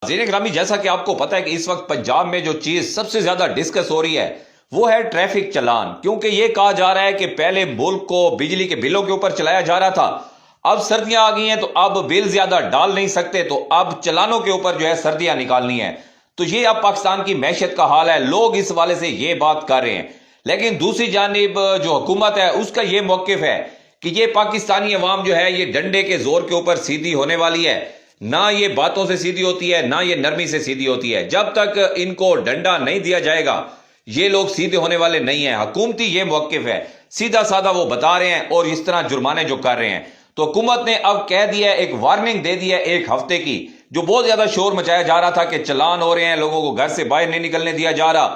ज़ीने ग्रामी, जैसा कि आपको पता है कि इस वक्त पंजाब में जो चीज सबसे ज्यादा डिस्कस हो रही है वो है ट्रैफिक चालान। क्योंकि ये कहा जा रहा है कि पहले मुल्क को बिजली के बिलों के ऊपर चलाया जा रहा था, अब सर्दियां आ गई हैं तो अब बिल ज्यादा डाल नहीं सकते, तो अब चलानों के ऊपर जो है सर्दियां निकालनी है। तो ये अब पाकिस्तान की मैशत का हाल है, लोग इस वाले से ये बात कर रहे हैं। लेकिन दूसरी जानिब जो हुकूमत है उसका ये मौकिफ है कि ये पाकिस्तानी अवाम जो है ये डंडे के जोर के ऊपर सीधी होने वाली है, ना ये बातों से सीधी होती है ना ये नरमी से सीधी होती है। जब तक इनको डंडा नहीं दिया जाएगा ये लोग सीधे होने वाले नहीं है। हुकूमती ये मौकिफ है, सीधा साधा वो बता रहे हैं और इस तरह जुर्माने जो कर रहे हैं। तो हुकूमत ने अब कह दिया है, एक वार्निंग दे दी है एक हफ्ते की। जो बहुत ज्यादा शोर मचाया जा रहा था कि चलान हो रहे हैं, लोगों को घर से बाहर नहीं निकलने दिया जा रहा,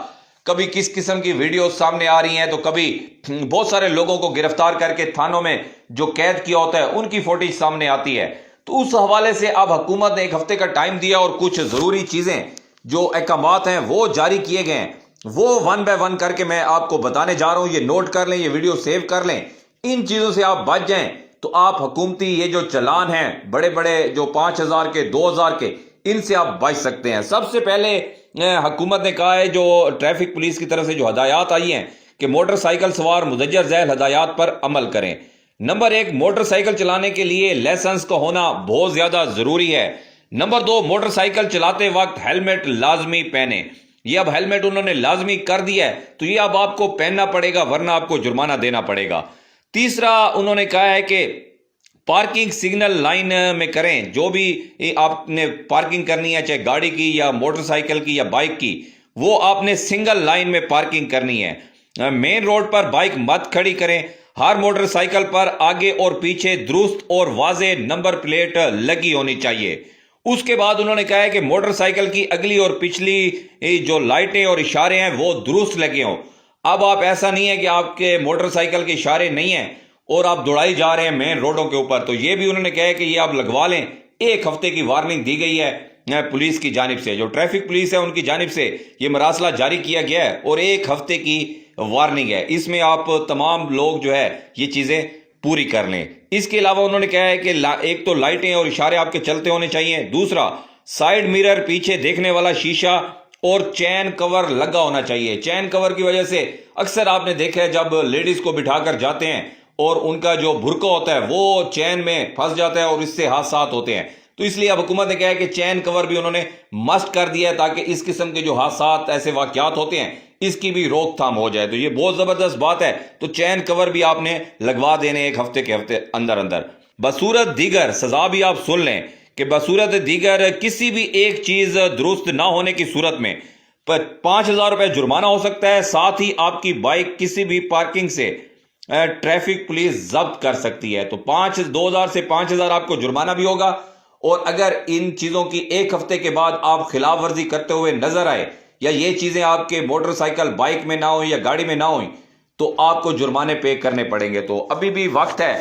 कभी किस किस्म की वीडियो सामने आ रही हैं, तो कभी बहुत सारे लोगों को गिरफ्तार करके थानों में जो कैद किया होता है उनकी फोटेज सामने आती है। तो उस हवाले से अब हुकूमत ने एक हफ्ते का टाइम दिया और कुछ जरूरी चीजें जो अहकामात हैं वो जारी किए गए हैं, वो वन बाय वन करके मैं आपको बताने जा रहा हूं। ये नोट कर लें, ये वीडियो सेव कर लें, इन चीजों से आप बच जाएं तो आप हुकूमती ये जो चलान हैं बड़े बड़े जो 5,000 के 2,000 के, इनसे आप बच सकते हैं। सबसे पहले हुकूमत ने कहा है, जो ट्रैफिक पुलिस की तरफ से जो हदायत आई हैं कि मोटरसाइकिल सवार मुदज्जर झैल हदायत पर अमल करें। नंबर 1, मोटरसाइकिल चलाने के लिए लाइसेंस का होना बहुत ज्यादा जरूरी है। नंबर 2, मोटरसाइकिल चलाते वक्त हेलमेट लाजमी पहने। ये अब हेलमेट उन्होंने लाजमी कर दिया है तो ये अब आपको पहनना पड़ेगा, वरना आपको जुर्माना देना पड़ेगा। तीसरा, उन्होंने कहा है कि पार्किंग सिग्नल लाइन में करें। जो भी आपने पार्किंग करनी है, चाहे गाड़ी की या मोटरसाइकिल की या बाइक की, वो आपने सिंगल लाइन में पार्किंग करनी है। मेन रोड पर बाइक मत खड़ी करें। हर मोटरसाइकिल पर आगे और पीछे दुरुस्त और वाज़े नंबर प्लेट लगी होनी चाहिए। उसके बाद उन्होंने कहा है कि मोटरसाइकिल की अगली और पिछली जो लाइटें और इशारे हैं वो दुरुस्त लगे हों। अब आप ऐसा नहीं है कि आपके मोटरसाइकिल के इशारे नहीं हैं और आप दौड़ाई जा रहे हैं मेन रोडों के ऊपर, तो ये भी उन्होंने कहा है कि ये आप लगवा लें। एक हफ्ते की वार्निंग दी गई है पुलिस की जानिब से, जो ट्रैफिक पुलिस है उनकी जानिब से ये मरासला जारी किया गया है और एक हफ्ते की वार्निंग है। इसमें आप तमाम लोग जो है ये चीजें पूरी कर लें। इसके अलावा उन्होंने कहा है कि एक तो लाइटें और इशारे आपके चलते होने चाहिए। दूसरा, साइड मिरर, पीछे देखने वाला शीशा और चैन कवर लगा होना चाहिए। चैन कवर की वजह से अक्सर आपने देखा है जब लेडीज को बिठाकर जाते हैं और उनका जो बुर्का होता है वो चैन में फंस जाता है और इससे हादसा होते हैं। तो इसलिए अब हुकूमत ने कहा है कि चैन कवर भी उन्होंने मस्ट कर दिया है ताकि इस किस्म के जो हादसा ऐसे वाकयात होते हैं इसकी भी रोकथाम हो जाए। तो ये बहुत जबरदस्त बात है। तो चैन कवर भी आपने लगवा देने एक हफ्ते के हफ्ते अंदर अंदर। बसूरत दीगर सजा भी आप सुन लें कि बसूरत दीगर किसी भी एक चीज दुरुस्त ना होने की सूरत में 5,000 रुपए जुर्माना हो सकता है। साथ ही आपकी बाइक किसी भी पार्किंग से ट्रैफिक पुलिस जब्त कर सकती है। तो 2,000 से 5,000 आपको जुर्माना भी होगा। और अगर इन चीजों की एक हफ्ते के बाद आप खिलाफ वर्जी करते हुए नजर आए या ये चीजें आपके मोटरसाइकिल बाइक में ना हो या गाड़ी में ना हो तो आपको जुर्माने पे करने पड़ेंगे। तो अभी भी वक्त है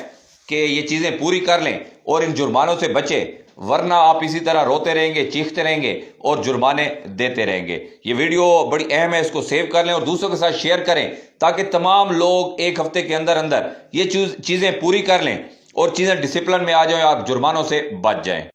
कि ये चीजें पूरी कर लें और इन जुर्मानों से बचे, वरना आप इसी तरह रोते रहेंगे, चीखते रहेंगे और जुर्माने देते रहेंगे। ये वीडियो बड़ी अहम है, इसको सेव कर लें और दूसरों के साथ शेयर करें ताकि तमाम लोग एक हफ्ते के अंदर अंदर ये चीजें पूरी कर लें और चीजें डिसिप्लिन में आ जाए, आप जुर्मानों से बच जाएं।